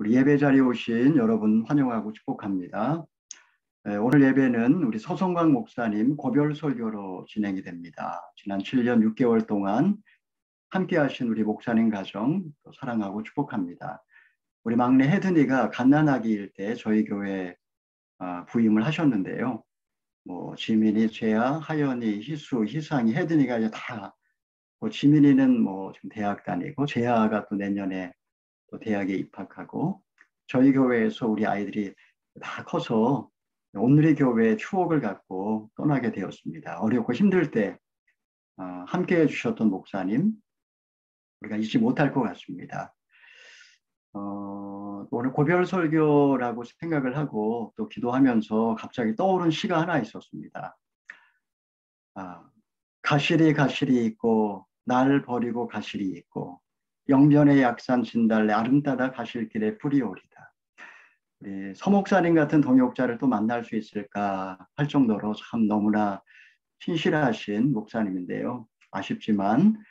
우리 예배 자리에 오신 여러분 환영하고 축복합니다. 오늘 예배는 우리 서성광 목사님 고별 설교로 진행이 됩니다. 지난 7년 6개월 동안 함께 하신 우리 목사님 가정 또 사랑하고 축복합니다. 우리 막내 혜든이가 갓난아기일 때 저희 교회 부임을 하셨는데요. 지민이, 재아, 하연이, 희수, 희상이, 혜든이가 이제 다 지민이는 지금 대학 다니고 재아가 또 내년에 또 대학에 입학하고 저희 교회에서 우리 아이들이 다 커서 오늘의 교회의 추억을 갖고 떠나게 되었습니다. 어렵고 힘들 때 함께 해주셨던 목사님 우리가 잊지 못할 것 같습니다. 오늘 고별 설교라고 생각을 하고 또 기도하면서 갑자기 떠오른 시가 하나 있었습니다. 가시리 가시리 있고 날 버리고 가시리 있고 영변의 약산 진달래 아름다다 가실 길에 뿌리 오리다. 우리 서목사님 같은 동역자를 또 만날 수 있을까 할 정도로 참 너무나 신실하신 목사님인데요. 아쉽지만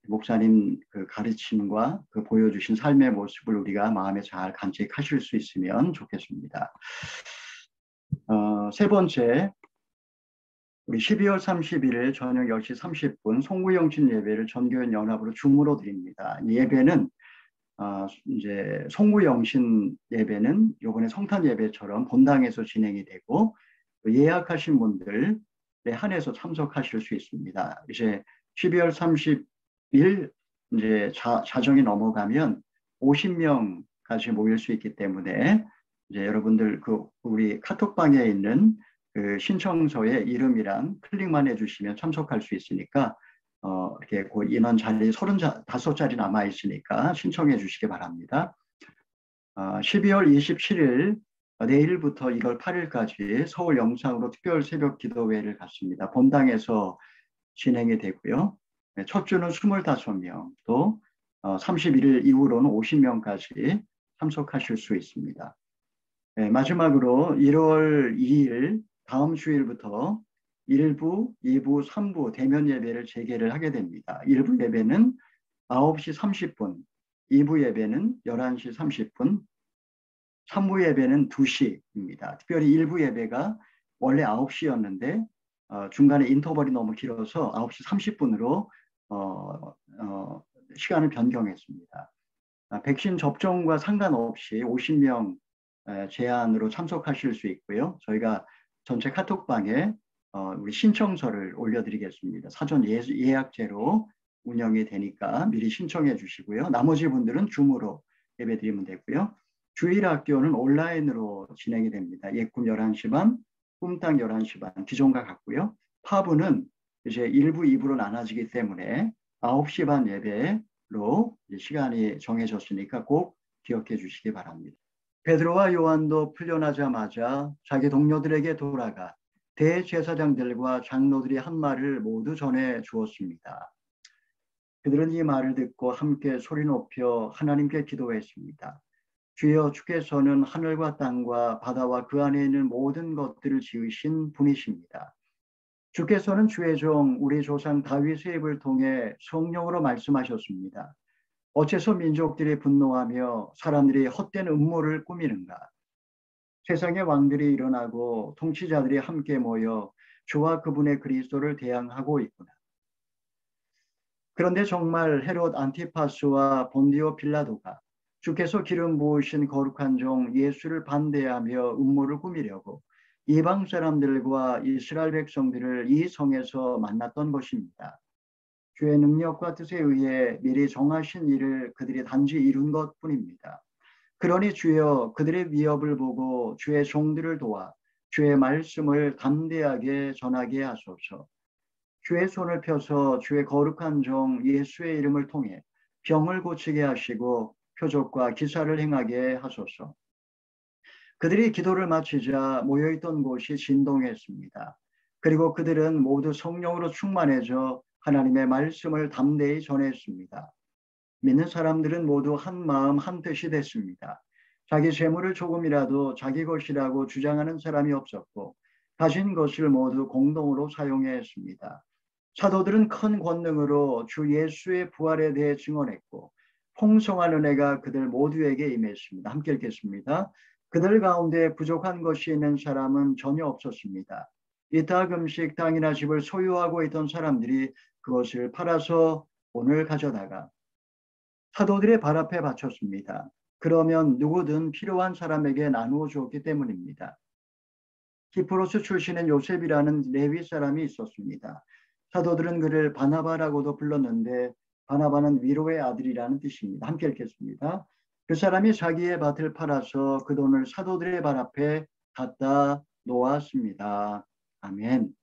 목사님 그 가르침과 그 보여주신 삶의 모습을 우리가 마음에 잘 간직하실 수 있으면 좋겠습니다. 세 번째, 우리 12월 31일 저녁 10시 30분 송구영신 예배를 전교연 연합으로 줌으로 드립니다. 이 예배는 이제 송구영신 예배는 요번에 성탄 예배처럼 본당에서 진행이 되고 예약하신 분들 한해서 참석하실 수 있습니다. 이제 12월 30일 이제 자정이 넘어가면 50명까지 모일 수 있기 때문에 이제 여러분들 우리 카톡방에 있는 그 신청서에 이름이랑 클릭만 해주시면 참석할 수 있으니까 이렇게 그 인원 자리 35자리 남아 있으니까 신청해 주시기 바랍니다. 12월 27일 내일부터 1월 8일까지 서울 영창으로 특별 새벽 기도회를 갖습니다. 본당에서 진행이 되고요. 첫 주는 25명, 또 31일 이후로는 50명까지 참석하실 수 있습니다. 마지막으로 1월 2일 다음 주일부터 1부, 2부, 3부 대면 예배를 재개를 하게 됩니다. 1부 예배는 9시 30분, 2부 예배는 11시 30분, 3부 예배는 2시입니다. 특별히 1부 예배가 원래 9시였는데 중간에 인터벌이 너무 길어서 9시 30분으로 시간을 변경했습니다. 백신 접종과 상관없이 50명 제한으로 참석하실 수 있고요. 저희가 전체 카톡방에 우리 신청서를 올려드리겠습니다. 사전 예약제로 운영이 되니까 미리 신청해 주시고요. 나머지 분들은 줌으로 예배 드리면 되고요. 주일 학교는 온라인으로 진행이 됩니다. 예꿈 11시 반, 꿈땅 11시 반 기존과 같고요. 파부는 이제 1부, 2부로 나눠지기 때문에 9시 반 예배로 시간이 정해졌으니까 꼭 기억해 주시기 바랍니다. 베드로와 요한도 풀려나자마자 자기 동료들에게 돌아가 대제사장들과 장로들이 한 말을 모두 전해 주었습니다. 그들은 이 말을 듣고 함께 소리 높여 하나님께 기도했습니다. 주여, 주께서는 하늘과 땅과 바다와 그 안에 있는 모든 것들을 지으신 분이십니다. 주께서는 주의 종 우리 조상 다윗의 입을 통해 성령으로 말씀하셨습니다. 어째서 민족들이 분노하며 사람들이 헛된 음모를 꾸미는가? 세상의 왕들이 일어나고 통치자들이 함께 모여 주와 그분의 그리스도를 대항하고 있구나. 그런데 정말 헤롯 안티파스와 본디오 빌라도가 주께서 기름 부으신 거룩한 종 예수를 반대하며 음모를 꾸미려고 이방 사람들과 이스라엘 백성들을 이 성에서 만났던 것입니다. 주의 능력과 뜻에 의해 미리 정하신 일을 그들이 단지 이룬 것뿐입니다. 그러니 주여, 그들의 위협을 보고 주의 종들을 도와 주의 말씀을 담대하게 전하게 하소서. 주의 손을 펴서 주의 거룩한 종 예수의 이름을 통해 병을 고치게 하시고 표적과 기사를 행하게 하소서. 그들이 기도를 마치자 모여있던 곳이 진동했습니다. 그리고 그들은 모두 성령으로 충만해져 하나님의 말씀을 담대히 전했습니다. 믿는 사람들은 모두 한 마음 한 뜻이 됐습니다. 자기 재물을 조금이라도 자기 것이라고 주장하는 사람이 없었고 가진 것을 모두 공동으로 사용했습니다. 사도들은 큰 권능으로 주 예수의 부활에 대해 증언했고 풍성한 은혜가 그들 모두에게 임했습니다. 함께 읽겠습니다. 그들 가운데 부족한 것이 있는 사람은 전혀 없었습니다. 이따 금씩 땅이나 집을 소유하고 있던 사람들이 그것을 팔아서 돈을 가져다가 사도들의 발 앞에 바쳤습니다. 그러면 누구든 필요한 사람에게 나누어 주었기 때문입니다. 키프로스 출신인 요셉이라는 레위 사람이 있었습니다. 사도들은 그를 바나바라고도 불렀는데 바나바는 위로의 아들이라는 뜻입니다. 함께 읽겠습니다. 그 사람이 자기의 밭을 팔아서 그 돈을 사도들의 발 앞에 갖다 놓았습니다. 아멘.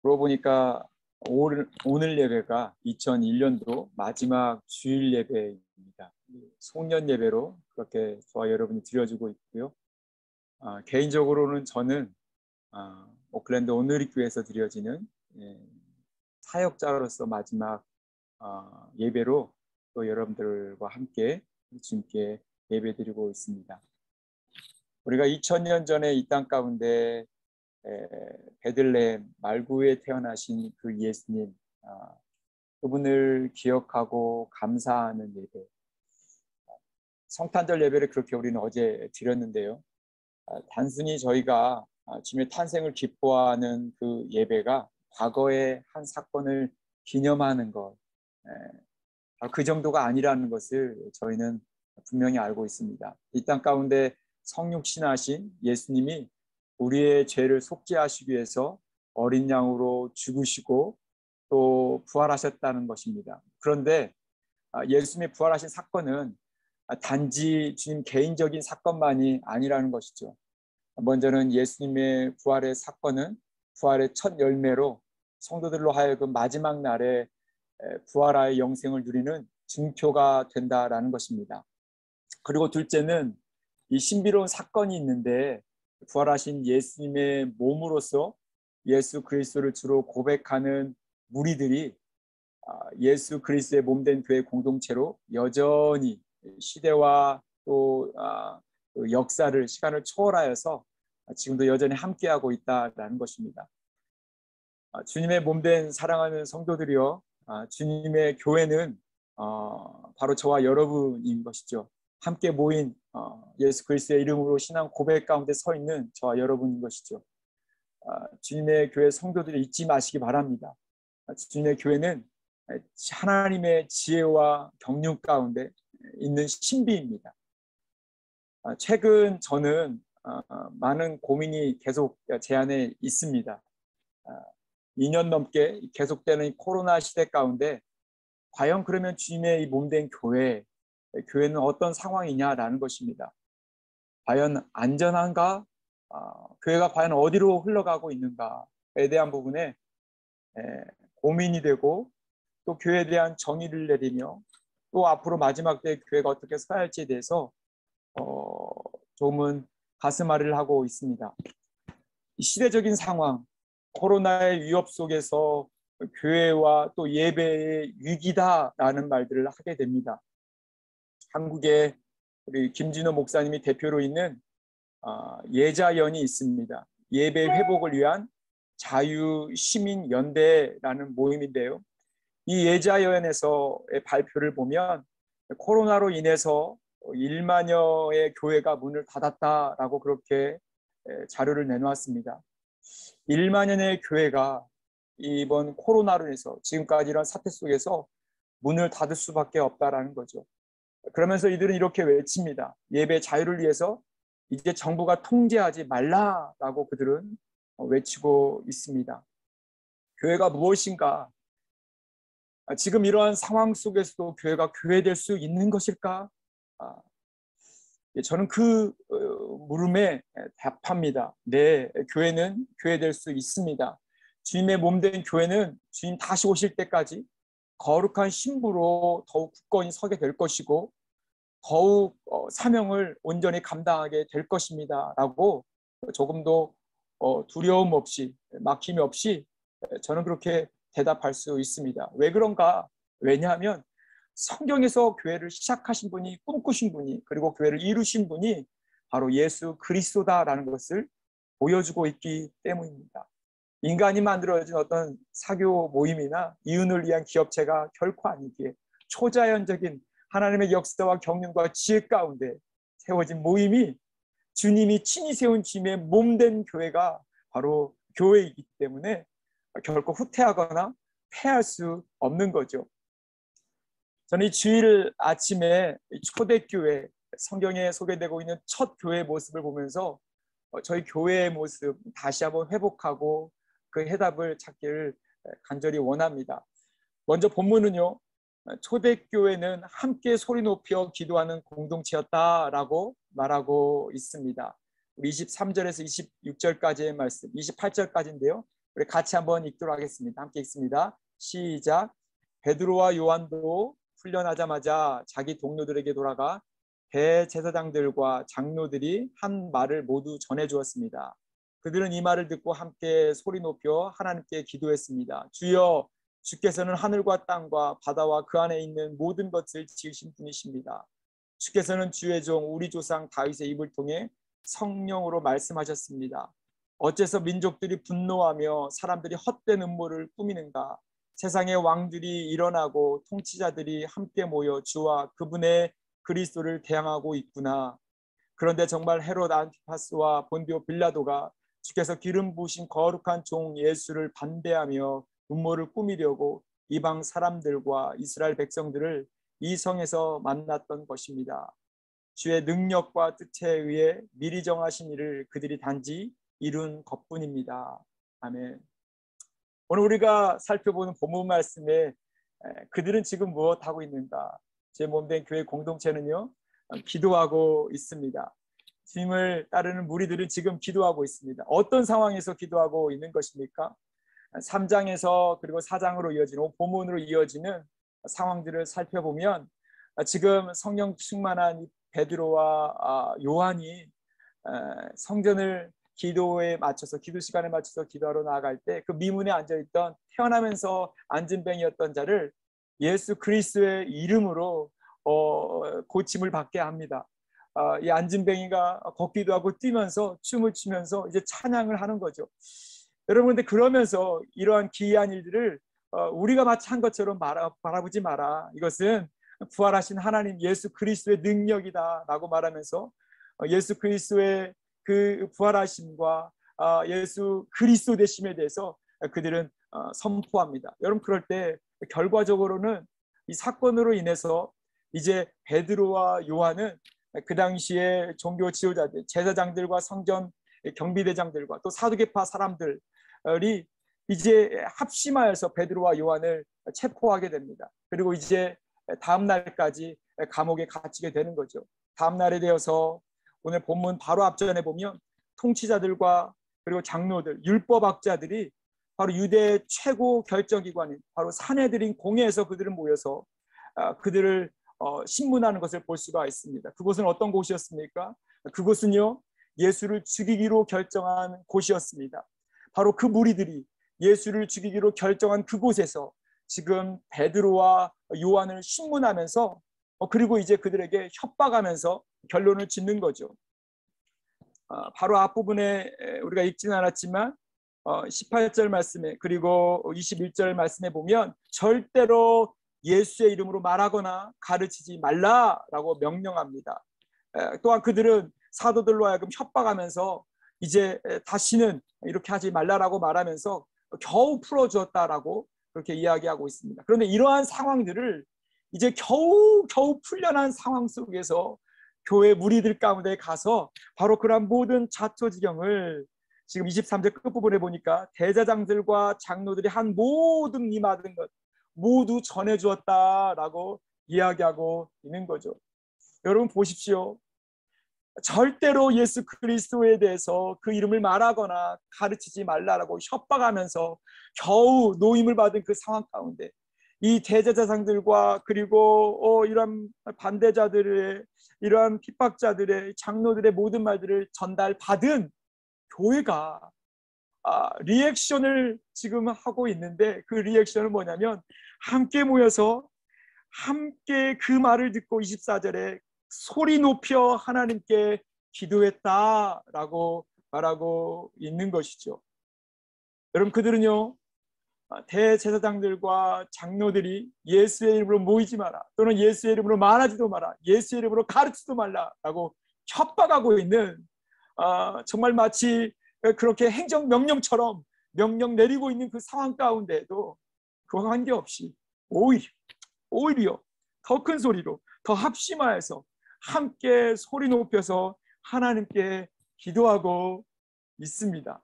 그러고 보니까 오늘 예배가 2001년도 마지막 주일 예배입니다. 송년 예배로 그렇게 저와 여러분이 드려주고 있고요. 개인적으로는 저는 오클랜드 오늘리교회에서 드려지는 사역자로서 마지막 예배로 또 여러분들과 함께 주님께 예배드리고 있습니다. 우리가 2000년 전에 이 땅 가운데 베들레헴 말구에 태어나신 그 예수님, 그분을 기억하고 감사하는 예배, 성탄절 예배를 그렇게 우리는 어제 드렸는데요. 단순히 저희가 주님의 탄생을 기뻐하는 그 예배가 과거의 한 사건을 기념하는 것, 그 정도가 아니라는 것을 저희는 분명히 알고 있습니다. 이 땅 가운데 성육신하신 예수님이 우리의 죄를 속죄하시기 위해서 어린 양으로 죽으시고 또 부활하셨다는 것입니다. 그런데 예수님이 부활하신 사건은 단지 주님 개인적인 사건만이 아니라는 것이죠. 먼저는 예수님의 부활의 사건은 부활의 첫 열매로 성도들로 하여금 마지막 날에 부활하여 영생을 누리는 증표가 된다라는 것입니다. 그리고 둘째는 이 신비로운 사건이 있는데 부활하신 예수님의 몸으로서 예수 그리스도를 주로 고백하는 무리들이 예수 그리스도의 몸된 교회 공동체로 여전히 시대와 또 역사를 시간을 초월하여서 지금도 여전히 함께하고 있다라는 것입니다. 주님의 몸된 사랑하는 성도들이여, 주님의 교회는 바로 저와 여러분인 것이죠. 함께 모인 예수 그리스도의 이름으로 신앙 고백 가운데 서 있는 저와 여러분인 것이죠. 주님의 교회 성도들이 잊지 마시기 바랍니다. 주님의 교회는 하나님의 지혜와 경륜 가운데 있는 신비입니다. 최근 저는 많은 고민이 계속 제 안에 있습니다. 2년 넘게 계속되는 코로나 시대 가운데 과연 그러면 주님의 이 몸된 교회는 어떤 상황이냐라는 것입니다. 과연 안전한가? 교회가 과연 어디로 흘러가고 있는가에 대한 부분에 고민이 되고 또 교회에 대한 정의를 내리며 또 앞으로 마지막 때 교회가 어떻게 서야 할지에 대해서 조금은 가슴앓이를 하고 있습니다. 이 시대적인 상황, 코로나의 위협 속에서 교회와 또 예배의 위기다라는 말들을 하게 됩니다. 한국에 우리 김진호 목사님이 대표로 있는 예자연이 있습니다. 예배 회복을 위한 자유시민연대라는 모임인데요. 이 예자연에서의 발표를 보면 코로나로 인해서 1만여의 교회가 문을 닫았다라고 그렇게 자료를 내놓았습니다. 1만여의 교회가 이번 코로나로 인해서 지금까지 이런 사태 속에서 문을 닫을 수밖에 없다라는 거죠. 그러면서 이들은 이렇게 외칩니다. 예배 자유를 위해서 이제 정부가 통제하지 말라라고 그들은 외치고 있습니다. 교회가 무엇인가? 지금 이러한 상황 속에서도 교회가 교회될 수 있는 것일까? 저는 그 물음에 답합니다. 네, 교회는 교회될 수 있습니다. 주님의 몸된 교회는 주님 다시 오실 때까지 거룩한 신부로 더욱 굳건히 서게 될 것이고 더욱 사명을 온전히 감당하게 될 것입니다. 라고 조금도 두려움 없이 막힘이 없이 저는 그렇게 대답할 수 있습니다. 왜 그런가? 왜냐하면 성경에서 교회를 시작하신 분이 꿈꾸신 분이 그리고 교회를 이루신 분이 바로 예수 그리스도다라는 것을 보여주고 있기 때문입니다. 인간이 만들어진 어떤 사교 모임이나 이윤을 위한 기업체가 결코 아니기에 초자연적인 하나님의 역사와 경륜과 지혜 가운데 세워진 모임이 주님이 친히 세운 주님의 몸된 교회가 바로 교회이기 때문에 결코 후퇴하거나 패할 수 없는 거죠. 저는 이 주일 아침에 초대교회, 성경에 소개되고 있는 첫 교회의 모습을 보면서 저희 교회의 모습 다시 한번 회복하고 그 해답을 찾기를 간절히 원합니다. 먼저 본문은요, 초대교회는 함께 소리 높여 기도하는 공동체였다라고 말하고 있습니다. 우리 23절에서 26절까지의 말씀, 28절까지인데요. 우리 같이 한번 읽도록 하겠습니다. 함께 읽습니다. 시작. 베드로와 요한도 훈련하자마자 자기 동료들에게 돌아가 대제사장들과 장로들이 한 말을 모두 전해주었습니다. 그들은 이 말을 듣고 함께 소리 높여 하나님께 기도했습니다. 주여, 주께서는 하늘과 땅과 바다와 그 안에 있는 모든 것을 지으신 분이십니다. 주께서는 주의 종 우리 조상 다윗의 입을 통해 성령으로 말씀하셨습니다. 어째서 민족들이 분노하며 사람들이 헛된 음모를 꾸미는가? 세상의 왕들이 일어나고 통치자들이 함께 모여 주와 그분의 그리스도를 대항하고 있구나. 그런데 정말 헤롯 안티파스와 본디오 빌라도가 주께서 기름 부으신 거룩한 종 예수를 반대하며 음모를 꾸미려고 이방 사람들과 이스라엘 백성들을 이 성에서 만났던 것입니다. 주의 능력과 뜻에 의해 미리 정하신 일을 그들이 단지 이룬 것뿐입니다. 아멘. 오늘 우리가 살펴보는 본문 말씀에 그들은 지금 무엇하고 있는가? 제 몸된 교회 공동체는요, 기도하고 있습니다. 주님을 따르는 무리들은 지금 기도하고 있습니다. 어떤 상황에서 기도하고 있는 것입니까? 3장에서 그리고 4장으로 이어지는 본문으로 이어지는 상황들을 살펴보면 지금 성령 충만한 베드로와 요한이 성전을 기도에 맞춰서 기도 시간에 맞춰서 기도하러 나아갈 때 그 미문에 앉아있던 태어나면서 안진뱅이였던 자를 예수 그리스도의 이름으로 고침을 받게 합니다. 이 안진뱅이가 걷기도 하고 뛰면서 춤을 추면서 이제 찬양을 하는 거죠. 여러분, 근데 그러면서 이러한 기이한 일들을 우리가 마치 한 것처럼 바라보지 마라. 이것은 부활하신 하나님 예수 그리스도의 능력이다라고 말하면서 예수 그리스도의 그 부활하심과 예수 그리스도 되심에 대해서 그들은 선포합니다. 여러분, 그럴 때 결과적으로는 이 사건으로 인해서 이제 베드로와 요한은 그 당시에 종교 지도자들, 제사장들과 성전 경비대장들과 또 사두개파 사람들이 이제 합심하여서 베드로와 요한을 체포하게 됩니다. 그리고 이제 다음 날까지 감옥에 갇히게 되는 거죠. 다음 날에 되어서 오늘 본문 바로 앞전에 보면 통치자들과 그리고 장로들, 율법학자들이 바로 유대의 최고 결정기관인 바로 산헤드린 공회에서 그들은 모여서 그들을 신문하는 것을 볼 수가 있습니다. 그곳은 어떤 곳이었습니까? 그곳은요, 예수를 죽이기로 결정한 곳이었습니다. 바로 그 무리들이 예수를 죽이기로 결정한 그곳에서 지금 베드로와 요한을 신문하면서 그리고 이제 그들에게 협박하면서 결론을 짓는 거죠. 바로 앞부분에 우리가 읽지는 않았지만 18절 말씀에 그리고 21절 말씀에 보면 절대로 예수의 이름으로 말하거나 가르치지 말라라고 명령합니다. 또한 그들은 사도들로 하여금 협박하면서 이제 다시는 이렇게 하지 말라라고 말하면서 겨우 풀어주었다라고 그렇게 이야기하고 있습니다. 그런데 이러한 상황들을 이제 겨우 풀려난 상황 속에서 교회 무리들 가운데 가서 바로 그런 모든 자초지경을 지금 23절 끝부분에 보니까 대제사장들과 장로들이 한 모든 이 모든 것 모두 전해주었다라고 이야기하고 있는 거죠. 여러분 보십시오. 절대로 예수 그리스도에 대해서 그 이름을 말하거나 가르치지 말라라고 협박하면서 겨우 노임을 받은 그 상황 가운데 이 대제사장들과 그리고 이러한 반대자들의 이러한 핍박자들의 장로들의 모든 말들을 전달받은 교회가 리액션을 지금 하고 있는데 그 리액션은 뭐냐면 함께 모여서 함께 그 말을 듣고 24절에 소리 높여 하나님께 기도했다라고 말하고 있는 것이죠. 여러분, 그들은요, 대제사장들과 장로들이 예수의 이름으로 모이지 마라, 또는 예수의 이름으로 말하지도 마라, 예수의 이름으로 가르치지도 말라라고 협박하고 있는, 정말 마치 그렇게 행정명령처럼 명령 내리고 있는 그 상황 가운데에도 그와 관계없이 오히려 더 큰 소리로, 더 합심하여서 함께 소리 높여서 하나님께 기도하고 있습니다.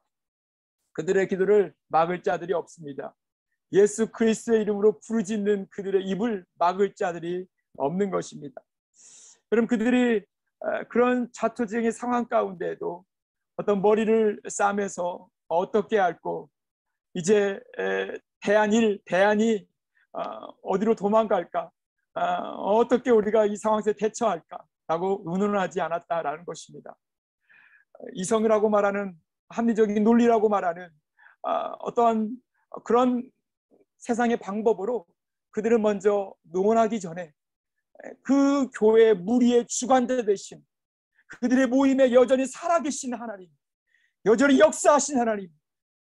그들의 기도를 막을 자들이 없습니다. 예수 그리스도의 이름으로 부르짖는 그들의 입을 막을 자들이 없는 것입니다. 그럼 그들이 그런 자초지경의 상황 가운데에도 어떤 머리를 싸매서 어떻게 할고, 이제 대안이 어디로 도망갈까, 어떻게 우리가 이 상황에서 대처할까라고 의논하지 않았다라는 것입니다. 이성이라고 말하는, 합리적인 논리라고 말하는 어떠한 그런 세상의 방법으로 그들은 먼저 농원하기 전에 그 교회 무리의 주관자 되신, 그들의 모임에 여전히 살아계신 하나님, 여전히 역사하신 하나님,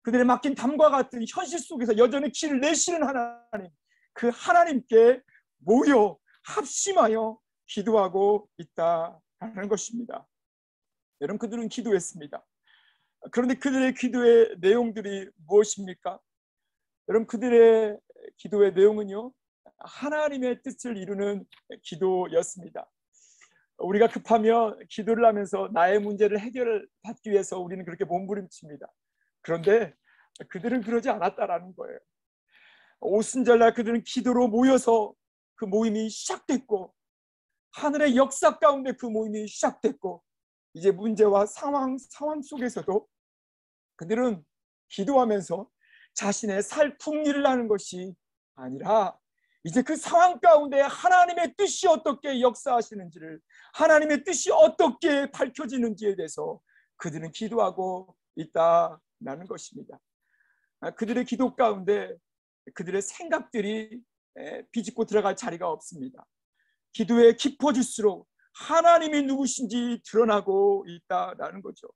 그들의 맡긴 담과 같은 현실 속에서 여전히 길을 내시는 하나님, 그 하나님께 모여 합심하여 기도하고 있다는 것입니다. 여러분, 그들은 기도했습니다. 그런데 그들의 기도의 내용들이 무엇입니까? 여러분, 그들의 기도의 내용은요, 하나님의 뜻을 이루는 기도였습니다. 우리가 급하면 기도를 하면서 나의 문제를 해결받기 위해서 우리는 그렇게 몸부림칩니다. 그런데 그들은 그러지 않았다라는 거예요. 오순절날 그들은 기도로 모여서 그 모임이 시작됐고, 하늘의 역사 가운데 그 모임이 시작됐고, 이제 문제와 상황 속에서도 그들은 기도하면서 자신의 살 풍리를 하는 것이 아니라, 이제 그 상황 가운데 하나님의 뜻이 어떻게 역사하시는지를, 하나님의 뜻이 어떻게 밝혀지는지에 대해서 그들은 기도하고 있다는 것입니다. 그들의 기도 가운데 그들의 생각들이 비집고 들어갈 자리가 없습니다. 기도에 깊어질수록 하나님이 누구신지 드러나고 있다라는 거죠.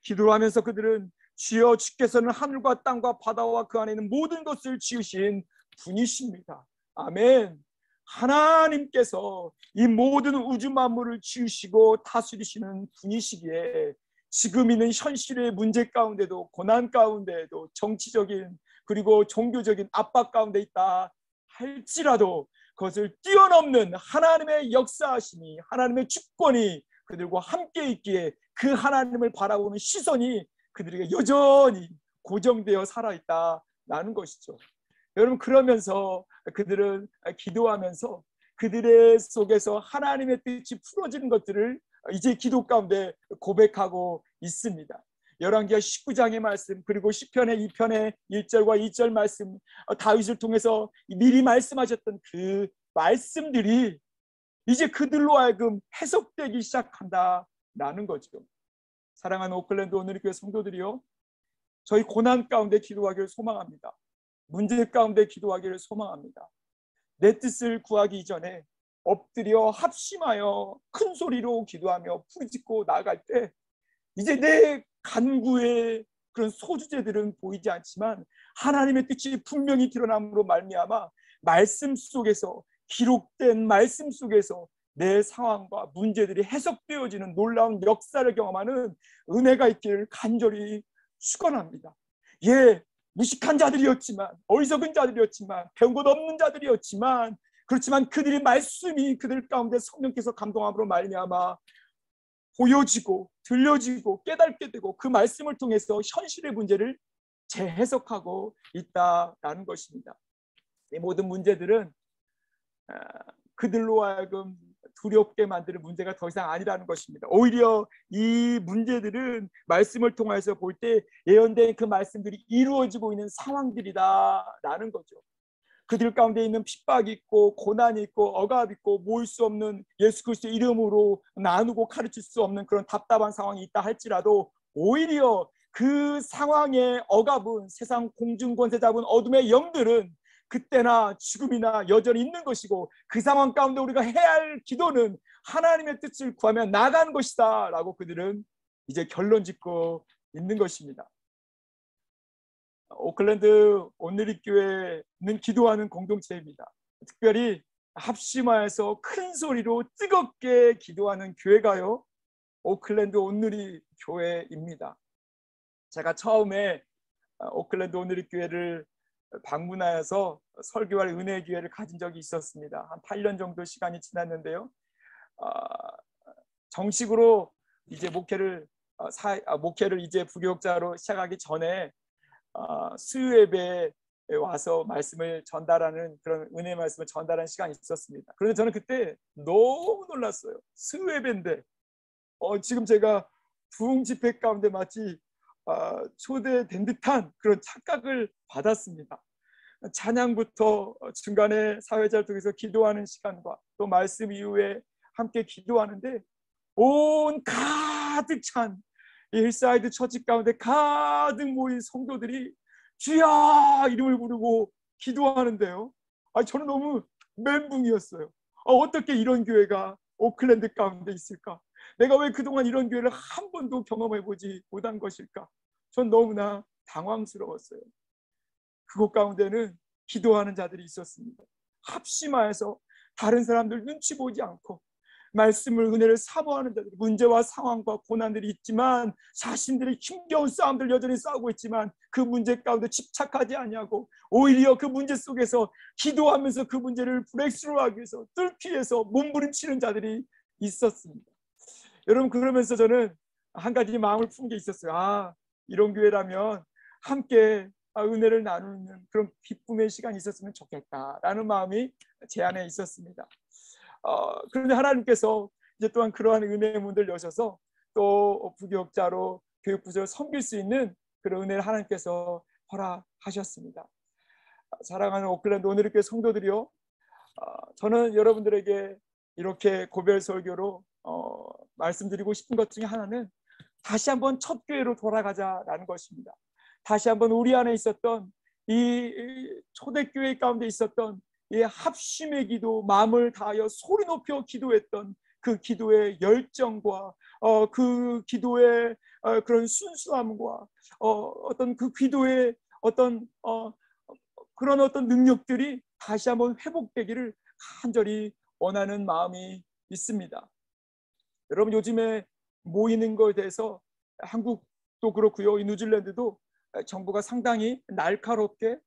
기도하면서 그들은 주여, 주께서는 하늘과 땅과 바다와 그 안에 있는 모든 것을 지으신 분이십니다. 아멘. 하나님께서 이 모든 우주 만물을 지으시고 다스리시는 분이시기에 지금 있는 현실의 문제 가운데도, 고난 가운데에도, 정치적인 그리고 종교적인 압박 가운데 있다 할지라도 그것을 뛰어넘는 하나님의 역사하심이, 하나님의 주권이 그들과 함께 있기에 그 하나님을 바라보는 시선이 그들에게 여전히 고정되어 살아있다라는 것이죠. 여러분, 그러면서 그들은 기도하면서 그들의 속에서 하나님의 뜻이 풀어지는 것들을 이제 기도 가운데 고백하고 있습니다. 열왕기하 19장의 말씀, 그리고 시편의 2편의 1절과 2절 말씀, 다윗을 통해서 미리 말씀하셨던 그 말씀들이 이제 그들로 하여금 해석되기 시작한다라는 거죠. 사랑하는 오클랜드 오늘교회 성도들이요, 저희 고난 가운데 기도하기를 소망합니다. 문제 가운데 기도하기를 소망합니다. 내 뜻을 구하기 이전에 엎드려 합심하여 큰 소리로 기도하며 부르짖고 나아갈 때, 이제 내 간구의 그런 소주제들은 보이지 않지만 하나님의 뜻이 분명히 드러남으로 말미암아 말씀 속에서, 기록된 말씀 속에서 내 상황과 문제들이 해석되어지는 놀라운 역사를 경험하는 은혜가 있기를 간절히 축원합니다. 예, 무식한 자들이었지만, 어리석은 자들이었지만, 배운 것 없는 자들이었지만, 그렇지만 그들의 말씀이 그들 가운데 성령께서 감동함으로 말미암아 보여지고 들려지고 깨닫게 되고, 그 말씀을 통해서 현실의 문제를 재해석하고 있다라는 것입니다. 이 모든 문제들은 그들로 하여금 두렵게 만드는 문제가 더 이상 아니라는 것입니다. 오히려 이 문제들은 말씀을 통해서 볼 때 예언된 그 말씀들이 이루어지고 있는 상황들이다라는 거죠. 그들 가운데 있는 핍박이 있고 고난이 있고 억압이 있고 모일 수 없는, 예수 그리스도의 이름으로 나누고 가르칠 수 없는 그런 답답한 상황이 있다 할지라도, 오히려 그 상황의 억압은, 세상 공중권세 잡은 어둠의 영들은 그때나 지금이나 여전히 있는 것이고, 그 상황 가운데 우리가 해야 할 기도는 하나님의 뜻을 구하며 나가는 것이다 라고 그들은 이제 결론 짓고 있는 것입니다. 오클랜드 온누리교회는 기도하는 공동체입니다. 특별히 합심하여서 큰 소리로 뜨겁게 기도하는 교회가요, 오클랜드 온누리 교회입니다. 제가 처음에 오클랜드 온누리 교회를 방문하여서 설교할 은혜의 기회를 가진 적이 있었습니다. 한 8년 정도 시간이 지났는데요. 정식으로 이제 목회를 이제 부교육자로 시작하기 전에 수요 예배에 와서 말씀을 전달하는, 그런 은혜의 말씀을 전달하는 시간이 있었습니다. 그런데 저는 그때 너무 놀랐어요. 수요 예배인데 지금 제가 부흥 집회 가운데 마치 초대된 듯한 그런 착각을 받았습니다. 찬양부터 중간에 사회자를 통해서 기도하는 시간과 또 말씀 이후에 함께 기도하는데, 온 가득 찬 힐사이드 처치 가운데 가득 모인 성도들이 주야 이름을 부르고 기도하는데요. 저는 너무 멘붕이었어요. 어떻게 이런 교회가 오클랜드 가운데 있을까? 내가 왜 그동안 이런 교회를 한 번도 경험해보지 못한 것일까? 전 너무나 당황스러웠어요. 그곳 가운데는 기도하는 자들이 있었습니다. 합심하여서 다른 사람들 눈치 보지 않고 말씀을, 은혜를 사모하는 자들, 문제와 상황과 고난들이 있지만 자신들의 힘겨운 싸움들 여전히 싸우고 있지만 그 문제 가운데 집착하지 아니하고 오히려 그 문제 속에서 기도하면서 그 문제를 브레이크스루하기 위해서, 뚫기 위해서 몸부림치는 자들이 있었습니다. 여러분, 그러면서 저는 한 가지 마음을 푼 게 있었어요. 이런 교회라면 함께 은혜를 나누는 그런 기쁨의 시간이 있었으면 좋겠다라는 마음이 제 안에 있었습니다. 그런데 하나님께서 이제 또한 그러한 은혜의 문들 여셔서 또 부교육자로 교육부서를 섬길 수 있는 그런 은혜를 하나님께서 허락하셨습니다. 사랑하는 오클랜드 온누리교회 성도들이요, 저는 여러분들에게 이렇게 고별 설교로 말씀드리고 싶은 것 중에 하나는 다시 한번 첫 교회로 돌아가자라는 것입니다. 다시 한번 우리 안에 있었던 이 초대교회 가운데 있었던 이 합심의 기도, 마음을 다하여 소리 높여 기도했던 그 기도의 열정과 그 기도의 그런 순수함과 어떤 그 기도의 어떤 그런 어떤 능력들이 다시 한번 회복되기를 간절히 원하는 마음이 있습니다. 여러분, 요즘에 모이는 것에 대해서 한국도 그렇고요, 이 뉴질랜드도 정부가 상당히 날카롭게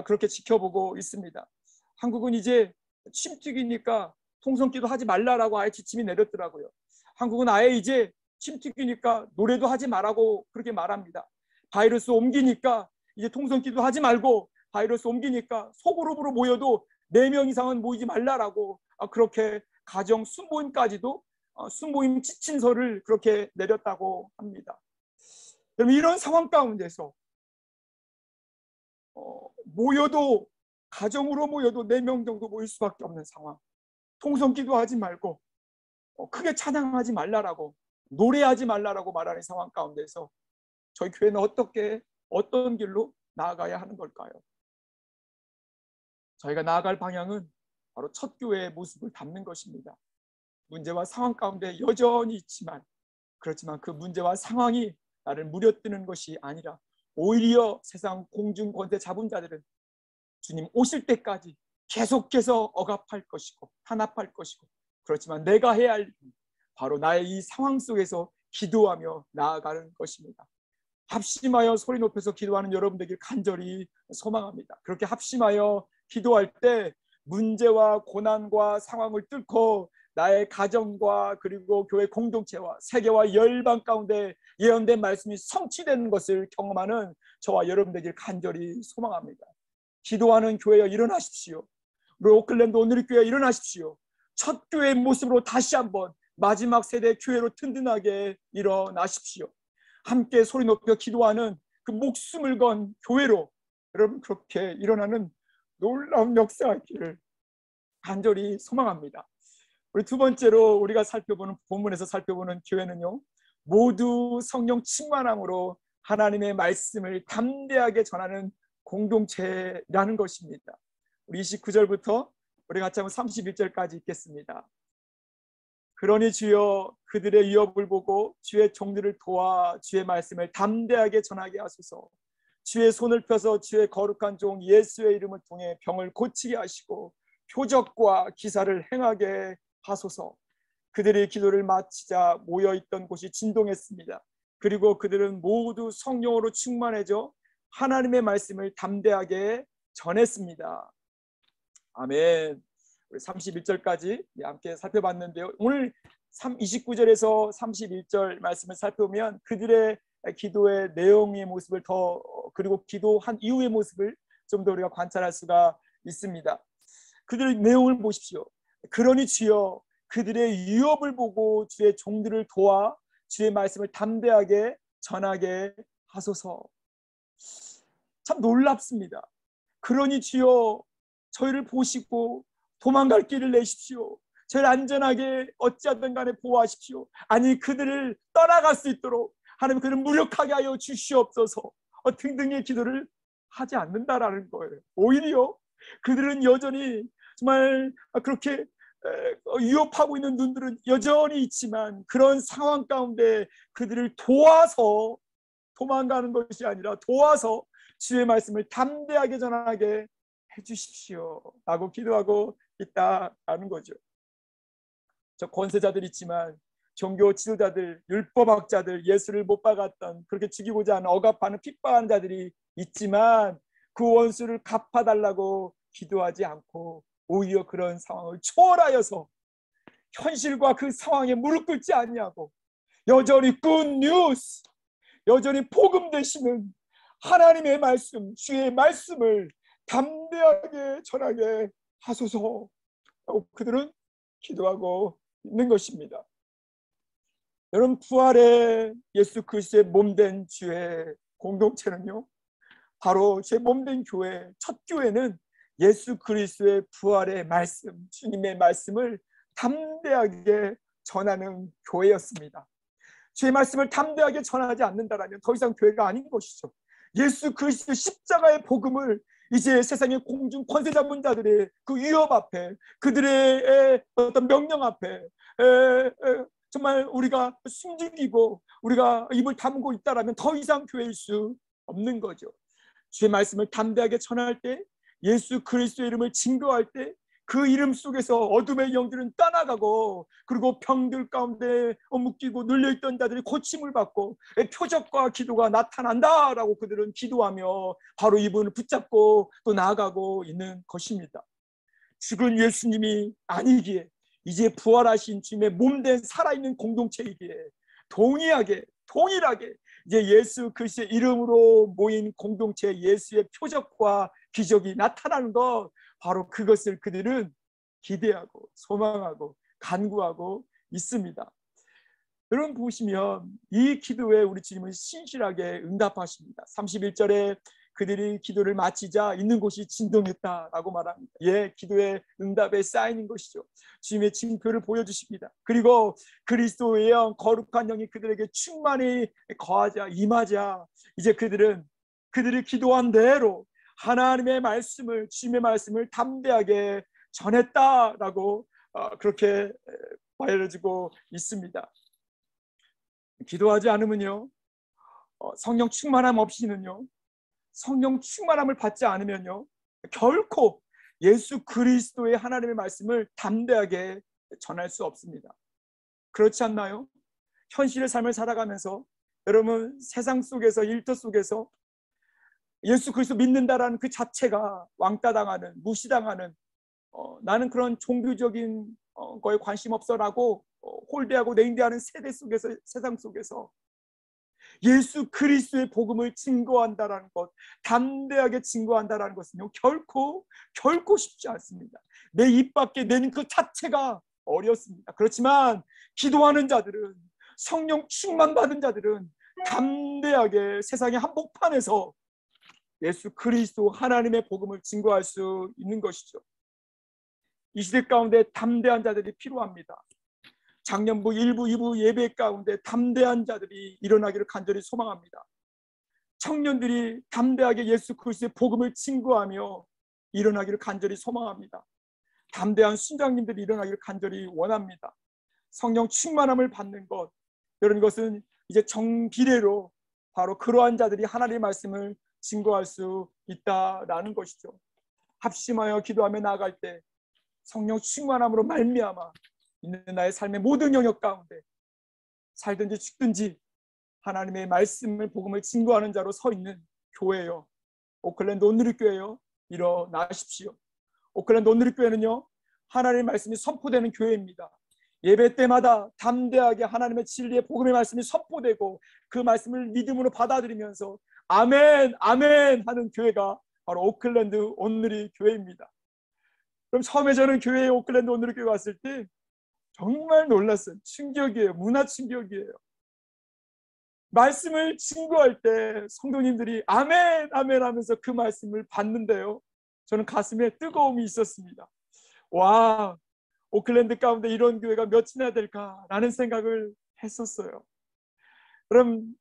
그렇게 지켜보고 있습니다. 한국은 이제 침튀기니까 통성기도 하지 말라라고 아예 지침이 내렸더라고요. 한국은 아예 이제 침튀기니까 노래도 하지 말라고 그렇게 말합니다. 바이러스 옮기니까 이제 통성기도 하지 말고, 바이러스 옮기니까 소그룹으로 모여도 4명 이상은 모이지 말라라고 그렇게 가정 순모임까지도 순모임 지침서를 그렇게 내렸다고 합니다. 그럼 이런 상황 가운데서 모여도, 가정으로 모여도 4명 정도 모일 수밖에 없는 상황, 통성기도 하지 말고 크게 찬양하지 말라라고, 노래하지 말라라고 말하는 상황 가운데서 저희 교회는 어떤 길로 나아가야 하는 걸까요? 저희가 나아갈 방향은 바로 첫 교회의 모습을 담는 것입니다. 문제와 상황 가운데 여전히 있지만, 그렇지만 그 문제와 상황이 나를 무뎌뜨는 것이 아니라 오히려 세상 공중 권세 잡은 자들은 주님 오실 때까지 계속해서 억압할 것이고 탄압할 것이고, 그렇지만 내가 해야 할 일은 바로 나의 이 상황 속에서 기도하며 나아가는 것입니다. 합심하여 소리 높여서 기도하는 여러분들에게 간절히 소망합니다. 그렇게 합심하여 기도할 때 문제와 고난과 상황을 뚫고 나의 가정과 그리고 교회 공동체와 세계와 열방 가운데 예언된 말씀이 성취되는 것을 경험하는 저와 여러분들에게 간절히 소망합니다. 기도하는 교회여 일어나십시오. 우리 오클랜드 온누리교회 일어나십시오. 첫 교회의 모습으로 다시 한번 마지막 세대 교회로 든든하게 일어나십시오. 함께 소리 높여 기도하는 그 목숨을 건 교회로 여러분 그렇게 일어나는 놀라운 역사가 있기를 간절히 소망합니다. 우리 두 번째로 우리가 본문에서 살펴보는 교회는요, 모두 성령 충만함으로 하나님의 말씀을 담대하게 전하는 공동체라는 것입니다. 우리 29절부터 우리 같이 한번 31절까지 읽겠습니다. 그러니 주여 그들의 위협을 보고 주의 종들을 도와 주의 말씀을 담대하게 전하게 하소서. 주의 손을 펴서 주의 거룩한 종 예수의 이름을 통해 병을 고치게 하시고 표적과 기사를 행하게 하소서. 그들의 기도를 마치자 모여있던 곳이 진동했습니다. 그리고 그들은 모두 성령으로 충만해져 하나님의 말씀을 담대하게 전했습니다. 아멘. 우리 31절까지 함께 살펴봤는데요. 오늘 29절에서 31절 말씀을 살펴보면 그들의 기도의 내용의 모습을 그리고 기도한 이후의 모습을 좀 더 우리가 관찰할 수가 있습니다. 그들의 내용을 보십시오. 그러니 주여 그들의 유업을 보고 주의 종들을 도와 주의 말씀을 담대하게 전하게 하소서. 참 놀랍습니다. 그러니 주여 저희를 보시고 도망갈 길을 내십시오. 저희를 안전하게 어찌하든 간에 보호하십시오. 아니 그들을 떠나갈 수 있도록 하나님 그들을 무력하게 하여 주시옵소서. 등등의 기도를 하지 않는다라는 거예요. 오히려 그들은 여전히 정말 그렇게 위협하고 있는 눈들은 여전히 있지만 그런 상황 가운데 그들을 도와서 도망가는 것이 아니라 도와서 주의 말씀을 담대하게 전하게 해주십시오 라고 기도하고 있다라는 거죠. 저 권세자들 있지만 종교 지도자들, 율법학자들, 예수를 못 박았던 그렇게 죽이고자 하는 억압하는 핍박하는 자들이 있지만 그 원수를 갚아달라고 기도하지 않고 오히려 그런 상황을 초월하여서 현실과 그 상황에 무릎 꿇지 않냐고 여전히 굿뉴스, 여전히 복음 되시는 하나님의 말씀, 주의 말씀을 담대하게 전하게 하소서 하고 그들은 기도하고 있는 것입니다. 여러분 부활의 예수 그리스도의 몸된 주의 공동체는요 바로 제 몸된 교회, 첫 교회는 예수 그리스도의 부활의 말씀, 주님의 말씀을 담대하게 전하는 교회였습니다. 주의 말씀을 담대하게 전하지 않는다라면 더 이상 교회가 아닌 것이죠. 예수 그리스도 십자가의 복음을 이제 세상의 공중 권세 잡은 자들의 그 위협 앞에 그들의 어떤 명령 앞에 정말 우리가 숨기고 우리가 입을 다물고 있다라면 더 이상 교회일 수 없는 거죠. 주의 말씀을 담대하게 전할 때 예수 그리스도의 이름을 증거할 때 그 이름 속에서 어둠의 영들은 떠나가고 그리고 병들 가운데 묶이고 눌려있던 자들이 고침을 받고 표적과 기도가 나타난다라고 그들은 기도하며 바로 이분을 붙잡고 또 나아가고 있는 것입니다. 죽은 예수님이 아니기에 이제 부활하신 주님의 몸된 살아있는 공동체이기에 동일하게 이제 예수 그리스도의 이름으로 모인 공동체 예수의 표적과 기적이 나타나는 것 바로 그것을 그들은 기대하고 소망하고 간구하고 있습니다. 여러분 보시면 이 기도에 우리 주님은 신실하게 응답하십니다. 31절에 그들이 기도를 마치자 있는 곳이 진동했다라고 말합니다. 기도의 응답의 사인인 것이죠. 주님의 징표를 보여주십니다. 그리고 그리스도의 영, 거룩한 영이 그들에게 충만히 거하자 임하자 이제 그들이 기도한 대로 하나님의 말씀을 주님의 말씀을 담대하게 전했다라고 그렇게 말해주고 있습니다. 기도하지 않으면요 성령 충만함 없이는요 성령 충만함을 받지 않으면요 결코 예수 그리스도의 하나님의 말씀을 담대하게 전할 수 없습니다. 그렇지 않나요? 현실의 삶을 살아가면서 여러분 세상 속에서 일터 속에서 예수 그리스도 믿는다라는 그 자체가 왕따당하는 무시당하는 나는 그런 종교적인 거에 관심 없어라고 홀대하고 냉대하는 세상 속에서 예수 그리스도의 복음을 증거한다라는 것, 담대하게 증거한다라는 것은요 결코 쉽지 않습니다. 내 입 밖에 내는 그 자체가 어렵습니다. 그렇지만 기도하는 자들은 성령 충만 받은 자들은 담대하게 세상의 한복판에서 예수 그리스도 하나님의 복음을 증거할 수 있는 것이죠. 이 시대 가운데 담대한 자들이 필요합니다. 작년부 1부 2부 예배 가운데 담대한 자들이 일어나기를 간절히 소망합니다. 청년들이 담대하게 예수 그리스도의 복음을 증거하며 일어나기를 간절히 소망합니다. 담대한 순장님들이 일어나기를 간절히 원합니다. 성령 충만함을 받는 것, 이런 것은 이제 정비례로 바로 그러한 자들이 하나님의 말씀을 증거할 수 있다라는 것이죠. 합심하여 기도하며 나아갈 때 성령 충만함으로 말미암아 있는 나의 삶의 모든 영역 가운데 살든지 죽든지 하나님의 말씀을 복음을 증거하는 자로 서 있는 교회요, 오클랜드 온누리교회요, 일어나십시오. 오클랜드 온누리교회는요, 하나님의 말씀이 선포되는 교회입니다. 예배 때마다 담대하게 하나님의 진리의 복음의 말씀이 선포되고 그 말씀을 믿음으로 받아들이면서 아멘 아멘 하는 교회가 바로 오클랜드 온누리 교회입니다. 그럼 처음에 저는 교회에 오클랜드 온누리 교회 왔을 때 정말 놀랐어요. 충격이에요. 문화 충격이에요. 말씀을 증거할 때 성도님들이 아멘 아멘 하면서 그 말씀을 받는데요, 저는 가슴에 뜨거움이 있었습니다. 와, 오클랜드 가운데 이런 교회가 몇이나 될까라는 생각을 했었어요. 그럼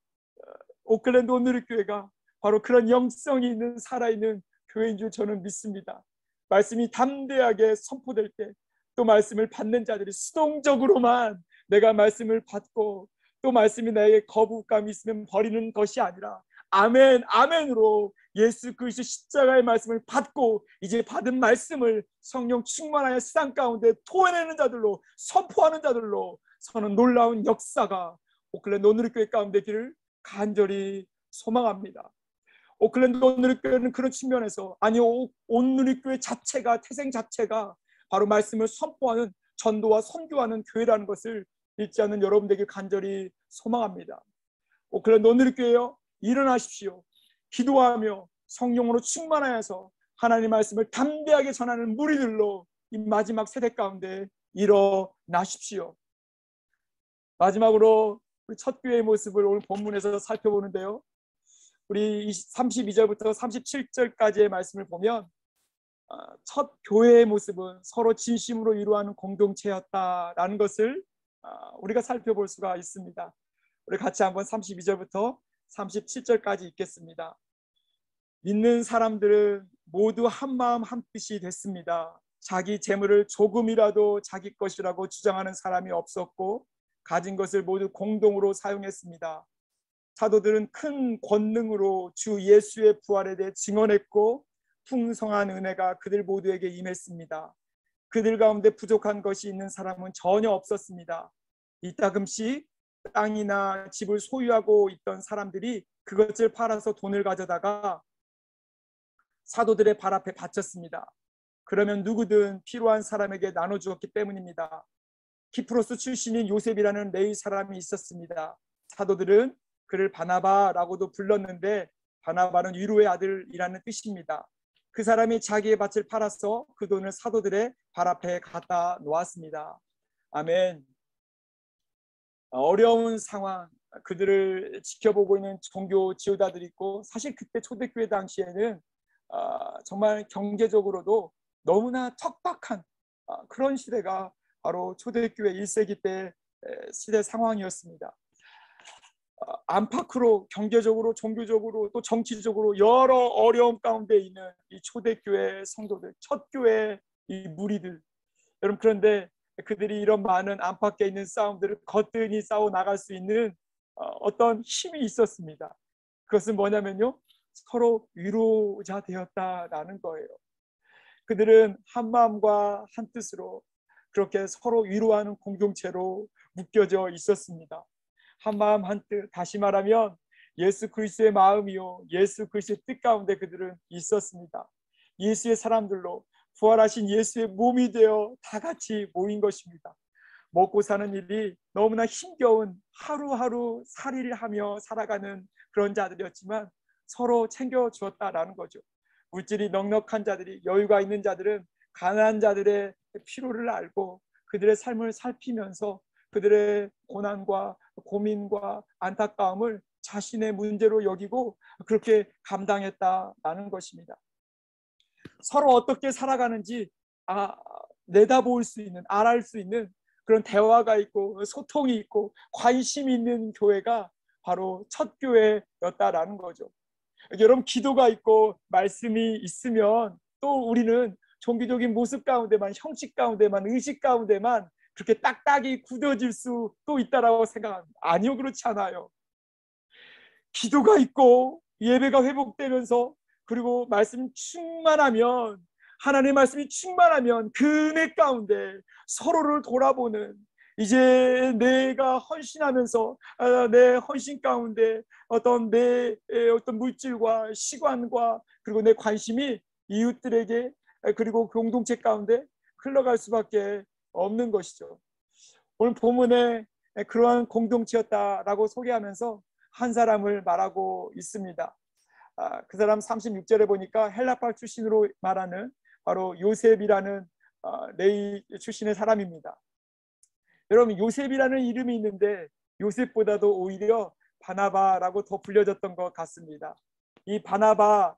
오클랜드 온누리교회가 바로 그런 영성이 있는 살아있는 교회인 줄 저는 믿습니다. 말씀이 담대하게 선포될 때 또 말씀을 받는 자들이 수동적으로만 내가 말씀을 받고 또 말씀이 나에게 거부감이 있으면 버리는 것이 아니라 아멘 아멘으로 예수 그리스도 십자가의 말씀을 받고 이제 받은 말씀을 성령 충만하여 세상 가운데 토해내는 자들로, 선포하는 자들로 서는 놀라운 역사가 오클랜드 온누리교회 가운데 길을 간절히 소망합니다. 오클랜드 온누리교회는 그런 측면에서, 아니 온누리교회 자체가, 태생 자체가 바로 말씀을 선포하는, 전도와 선교하는 교회라는 것을 잊지 않는 여러분 되길 간절히 소망합니다. 오클랜드 온누리교회요, 일어나십시오. 기도하며 성령으로 충만하여서 하나님의 말씀을 담대하게 전하는 무리들로 이 마지막 세대 가운데 일어나십시오. 마지막으로 우리 첫 교회의 모습을 오늘 본문에서 살펴보는데요, 우리 32절부터 37절까지의 말씀을 보면 첫 교회의 모습은 서로 진심으로 이루어하는 공동체였다라는 것을 우리가 살펴볼 수가 있습니다. 우리 같이 한번 32절부터 37절까지 읽겠습니다. 믿는 사람들은 모두 한마음 한뜻이 됐습니다. 자기 재물을 조금이라도 자기 것이라고 주장하는 사람이 없었고 가진 것을 모두 공동으로 사용했습니다. 사도들은 큰 권능으로 주 예수의 부활에 대해 증언했고 풍성한 은혜가 그들 모두에게 임했습니다. 그들 가운데 부족한 것이 있는 사람은 전혀 없었습니다. 이따금씩 땅이나 집을 소유하고 있던 사람들이 그것을 팔아서 돈을 가져다가 사도들의 발 앞에 바쳤습니다. 그러면 누구든 필요한 사람에게 나눠주었기 때문입니다. 키프로스 출신인 요셉이라는 레위 사람이 있었습니다. 사도들은 그를 바나바라고도 불렀는데 바나바는 위로의 아들이라는 뜻입니다. 그 사람이 자기의 밭을 팔아서 그 돈을 사도들의 발 앞에 갖다 놓았습니다. 아멘. 어려운 상황, 그들을 지켜보고 있는 종교 지도자들이 있고, 사실 그때 초대교회 당시에는 정말 경제적으로도 너무나 척박한 그런 시대가 바로 초대교회 1세기 때 시대 상황이었습니다. 안팎으로 경제적으로, 종교적으로, 또 정치적으로 여러 어려움 가운데 있는 이 초대교회 성도들, 첫 교회 이 무리들, 여러분, 그런데 그들이 이런 많은 안팎에 있는 싸움들을 거뜬히 싸워 나갈 수 있는 어떤 힘이 있었습니다. 그것은 뭐냐면요, 서로 위로자 되었다라는 거예요. 그들은 한 마음과 한 뜻으로 그렇게 서로 위로하는 공동체로 묶여져 있었습니다. 한 마음 한 뜻, 다시 말하면 예수 그리스도의 마음이요 예수 그리스도의 뜻 가운데 그들은 있었습니다. 예수의 사람들로 부활하신 예수의 몸이 되어 다 같이 모인 것입니다. 먹고 사는 일이 너무나 힘겨운 하루하루 살이를 하며 살아가는 그런 자들이었지만 서로 챙겨주었다라는 거죠. 물질이 넉넉한 자들이, 여유가 있는 자들은 가난한 자들의 필요를 알고 그들의 삶을 살피면서 그들의 고난과 고민과 안타까움을 자신의 문제로 여기고 그렇게 감당했다라는 것입니다. 서로 어떻게 살아가는지 내다볼 수 있는, 알아볼 수 있는 그런 대화가 있고 소통이 있고 관심이 있는 교회가 바로 첫 교회였다라는 거죠. 여러분, 기도가 있고 말씀이 있으면 또 우리는 종교적인 모습 가운데만, 형식 가운데만, 의식 가운데만 그렇게 딱딱이 굳어질 수도 있다라고 생각합니다. 아니요, 그렇지 않아요. 기도가 있고 예배가 회복되면서 그리고 말씀이 충만하면 하나님의 말씀이 충만하면 그 은혜 가운데 서로를 돌아보는 이제 내가 헌신하면서 내 헌신 가운데 어떤 내 어떤 물질과 시간과 그리고 내 관심이 이웃들에게 그리고 공동체 가운데 흘러갈 수밖에 없는 것이죠. 오늘 본문에 그러한 공동체였다라고 소개하면서 한 사람을 말하고 있습니다. 그 사람 36절에 보니까 헬라파 출신으로 말하는 바로 요셉이라는 레위 출신의 사람입니다. 여러분, 요셉이라는 이름이 있는데 요셉보다도 오히려 바나바라고 더 불려졌던 것 같습니다. 이 바나바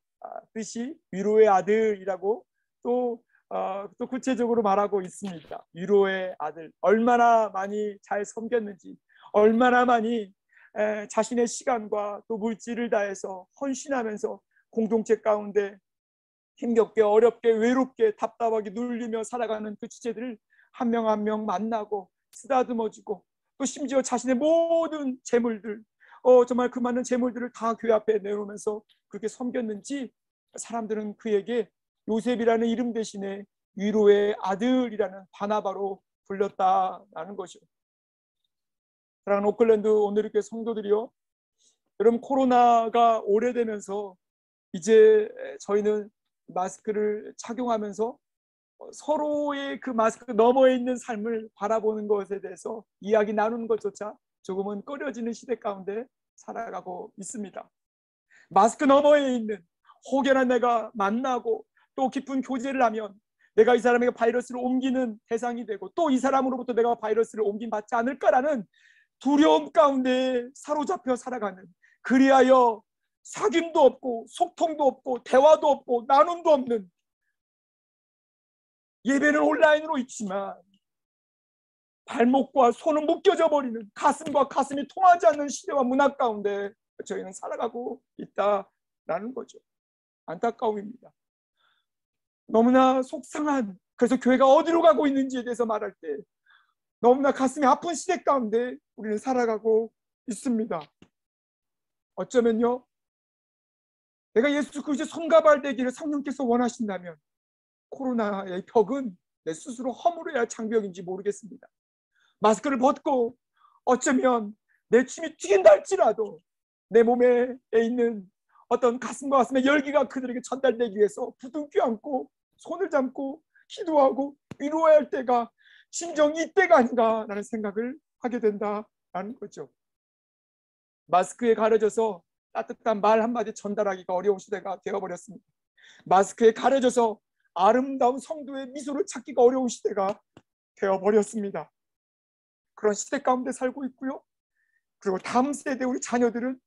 뜻이 위로의 아들이라고 또 구체적으로 말하고 있습니다. 위로의 아들, 얼마나 많이 잘 섬겼는지, 얼마나 많이 자신의 시간과 또 물질을 다해서 헌신하면서 공동체 가운데 힘겹게 어렵게 외롭게 답답하게 눌리며 살아가는 그 주체들을 한 명 한 명 만나고 쓰다듬어주고 또 심지어 자신의 모든 재물들 정말 그 많은 재물들을 다 교회 앞에 내놓으면서 그렇게 섬겼는지 사람들은 그에게 요셉이라는 이름 대신에 위로의 아들이라는 바나바로 불렸다라는 것이죠. 사랑하는 오클랜드 오늘의 성도들이요, 여러분, 코로나가 오래되면서 이제 저희는 마스크를 착용하면서 서로의 그 마스크 너머에 있는 삶을 바라보는 것에 대해서 이야기 나누는 것조차 조금은 꺼려지는 시대 가운데 살아가고 있습니다. 마스크 너머에 있는 혹여나 내가 만나고 또 깊은 교제를 하면 내가 이 사람에게 바이러스를 옮기는 대상이 되고 또 이 사람으로부터 내가 바이러스를 옮김받지 않을까라는 두려움 가운데 사로잡혀 살아가는, 그리하여 사귐도 없고 소통도 없고 대화도 없고 나눔도 없는, 예배는 온라인으로 있지만 발목과 손은 묶여져 버리는, 가슴과 가슴이 통하지 않는 시대와 문화 가운데 저희는 살아가고 있다라는 거죠. 안타까움입니다. 너무나 속상한, 그래서 교회가 어디로 가고 있는지에 대해서 말할 때 너무나 가슴이 아픈 시대 가운데 우리는 살아가고 있습니다. 어쩌면요, 내가 예수 그리스도의 손과 발 되기를 성령께서 원하신다면 코로나의 벽은 내 스스로 허물어야 장벽인지 모르겠습니다. 마스크를 벗고 어쩌면 내 침이 튀긴다 할지라도 내 몸에 있는 어떤 가슴과 가슴의 열기가 그들에게 전달되기 위해서 부둥켜 안고 손을 잡고 기도하고 위로해야 할 때가 진정 이때가 아닌가라는 생각을 하게 된다라는 거죠. 마스크에 가려져서 따뜻한 말 한마디 전달하기가 어려운 시대가 되어버렸습니다. 마스크에 가려져서 아름다운 성도의 미소를 찾기가 어려운 시대가 되어버렸습니다. 그런 시대 가운데 살고 있고요. 그리고 다음 세대 우리 자녀들은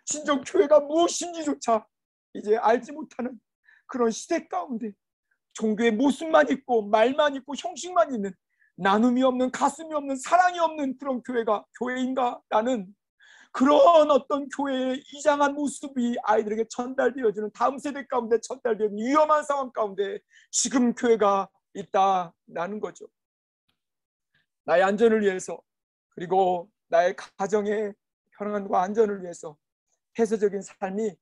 진정 교회가 무엇인지조차 이제 알지 못하는 그런 시대 가운데 종교의 모습만 있고 말만 있고 형식만 있는, 나눔이 없는, 가슴이 없는, 사랑이 없는 그런 교회가 교회인가라는 그런 어떤 교회의 이상한 모습이 아이들에게 전달되어지는, 다음 세대 가운데 전달되는 위험한 상황 가운데 지금 교회가 있다라는 거죠. 나의 안전을 위해서 그리고 나의 가정의 평안과 안전을 위해서 폐쇄적인 삶이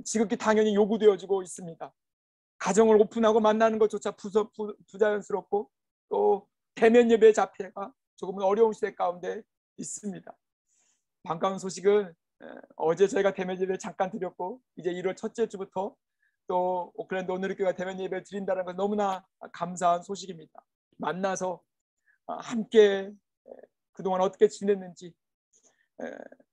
지극히 당연히 요구되어지고 있습니다. 가정을 오픈하고 만나는 것조차 부자연스럽고 또 대면 예배 자체가 조금은 어려운 시대 가운데 있습니다. 반가운 소식은 어제 저희가 대면 예배 잠깐 드렸고 이제 1월 첫째 주부터 또 오클랜드 오늘의 교회가 대면 예배를 드린다는 건 너무나 감사한 소식입니다. 만나서 함께 그동안 어떻게 지냈는지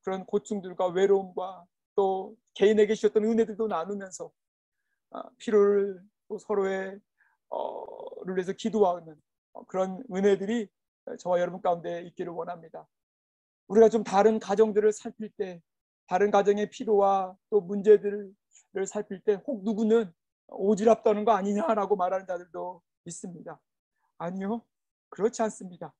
그런 고충들과 외로움과 또 개인에게 주셨던 은혜들도 나누면서 필요를 또 서로의 를 위해서 기도하는 그런 은혜들이 저와 여러분 가운데 있기를 원합니다. 우리가 좀 다른 가정들을 살필 때, 다른 가정의 필요와 또 문제들을 살필 때 혹 누구는 오지랖 떠는 거 아니냐라고 말하는 자들도 있습니다. 아니요, 그렇지 않습니다.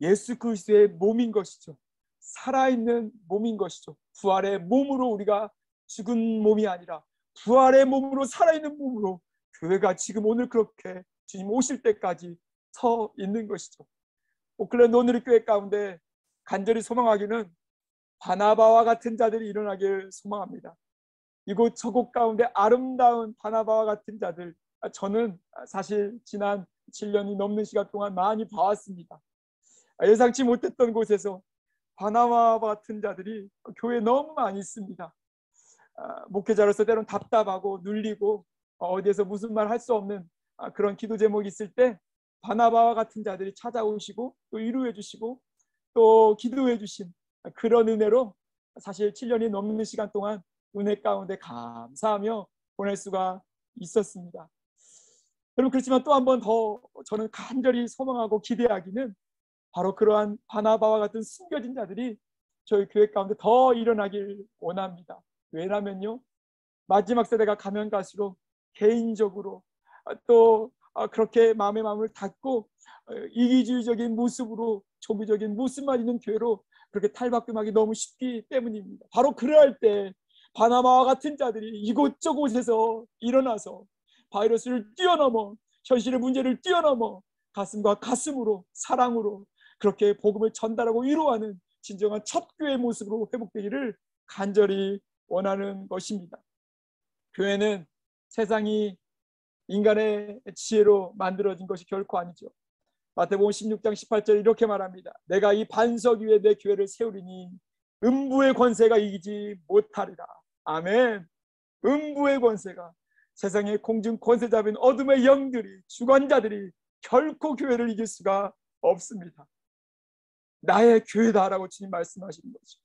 예수 그리스도의 몸인 것이죠. 살아있는 몸인 것이죠. 부활의 몸으로 우리가 죽은 몸이 아니라 부활의 몸으로 살아있는 몸으로 교회가 지금 오늘 그렇게 주님 오실 때까지 서 있는 것이죠. 오클랜드 오늘의 교회 가운데 간절히 소망하기는 바나바와 같은 자들이 일어나길 소망합니다. 이곳 저곳 가운데 아름다운 바나바와 같은 자들, 저는 사실 지난 7년이 넘는 시간 동안 많이 봐왔습니다. 예상치 못했던 곳에서 바나바와 같은 자들이 교회에 너무 많이 있습니다. 목회자로서 때로는 답답하고 눌리고 어디에서 무슨 말 할 수 없는 그런 기도 제목이 있을 때 바나바와 같은 자들이 찾아오시고 또 위로해 주시고 또 기도해 주신 그런 은혜로 사실 7년이 넘는 시간 동안 은혜 가운데 감사하며 보낼 수가 있었습니다. 여러분, 그렇지만 또 한 번 더 저는 간절히 소망하고 기대하기는 바로 그러한 바나바와 같은 숨겨진 자들이 저희 교회 가운데 더 일어나길 원합니다. 왜냐면요, 마지막 세대가 가면 갈수록 개인적으로 또 그렇게 마음의 마음을 닫고 이기주의적인 모습으로 종교적인 모습만 있는 교회로 그렇게 탈바꿈하기 너무 쉽기 때문입니다. 바로 그럴 때 바나바와 같은 자들이 이곳저곳에서 일어나서 바이러스를 뛰어넘어 현실의 문제를 뛰어넘어 가슴과 가슴으로 사랑으로 그렇게 복음을 전달하고 위로하는 진정한 첫 교회의 모습으로 회복되기를 간절히 원하는 것입니다. 교회는 세상이 인간의 지혜로 만들어진 것이 결코 아니죠. 마태복음 16장 18절 이렇게 말합니다. 내가 이 반석 위에 내 교회를 세우리니 음부의 권세가 이기지 못하리라. 아멘. 음부의 권세가, 세상의 공중 권세 잡은 어둠의 영들이, 주관자들이 결코 교회를 이길 수가 없습니다. 나의 교회다라고 주님 말씀하시는 거죠.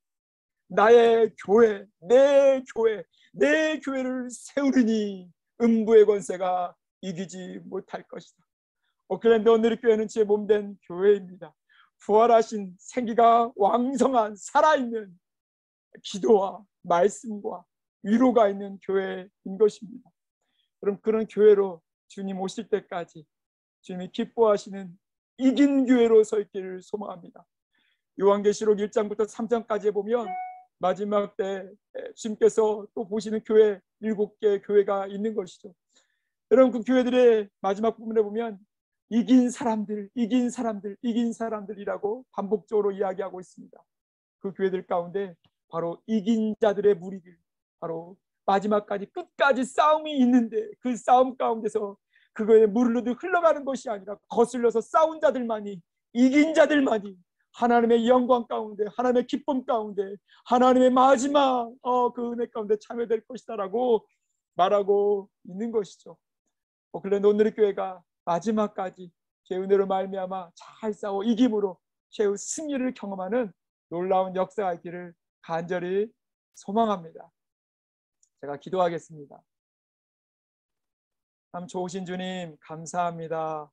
나의 교회, 내 교회를 세우리니 음부의 권세가 이기지 못할 것이다. 오클랜드 오늘의 교회는 제 몸된 교회입니다. 부활하신 생기가 왕성한 살아있는 기도와 말씀과 위로가 있는 교회인 것입니다. 그럼 그런 교회로 주님 오실 때까지 주님이 기뻐하시는 이긴 교회로 서 있기를 소망합니다. 요한계시록 1장부터 3장까지 보면 마지막 때 주님께서 또 보시는 교회 7개 교회가 있는 것이죠. 여러분, 그 교회들의 마지막 부분에 보면 이긴 사람들, 이긴 사람들, 이긴 사람들이라고 반복적으로 이야기하고 있습니다. 그 교회들 가운데 바로 이긴 자들의 무리들, 바로 마지막까지 끝까지 싸움이 있는데 그 싸움 가운데서 그거에 물로 흘러가는 것이 아니라 거슬려서 싸운 자들만이, 이긴 자들만이 하나님의 영광 가운데, 하나님의 기쁨 가운데, 하나님의 마지막 그 은혜 가운데 참여될 것이다라고 말하고 있는 것이죠. 오클랜드 오늘의 교회가 마지막까지 제 은혜로 말미암아 잘 싸워 이김으로 최후 승리를 경험하는 놀라운 역사가 있기를 간절히 소망합니다. 제가 기도하겠습니다. 참 좋으신 주님, 감사합니다.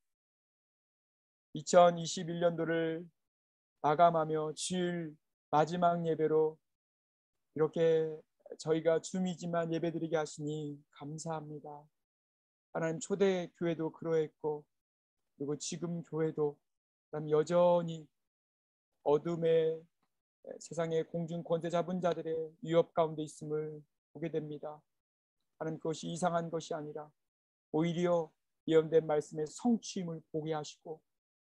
2021년도를 마감하며 주일 마지막 예배로 이렇게 저희가 줌이지만 예배드리게 하시니 감사합니다. 하나님, 초대 교회도 그러했고 그리고 지금 교회도 여전히 어둠의 세상의 공중 권세 잡은 자들의 위협 가운데 있음을 보게 됩니다. 하나님, 그것이 이상한 것이 아니라 오히려 예언된 말씀의 성취임을 보게 하시고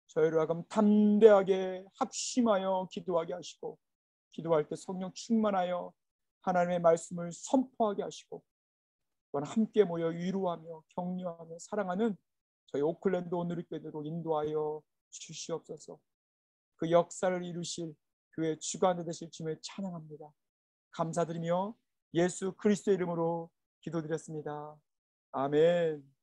저희로 하여금 담대하게 합심하여 기도하게 하시고 기도할 때 성령 충만하여 하나님의 말씀을 선포하게 하시고 또한 함께 모여 위로하며 격려하며 사랑하는 저희 오클랜드 오늘의 교회로 인도하여 주시옵소서. 그 역사를 이루실 교회 주관자 되실 주님을 찬양합니다. 감사드리며 예수 그리스도의 이름으로 기도드렸습니다. 아멘.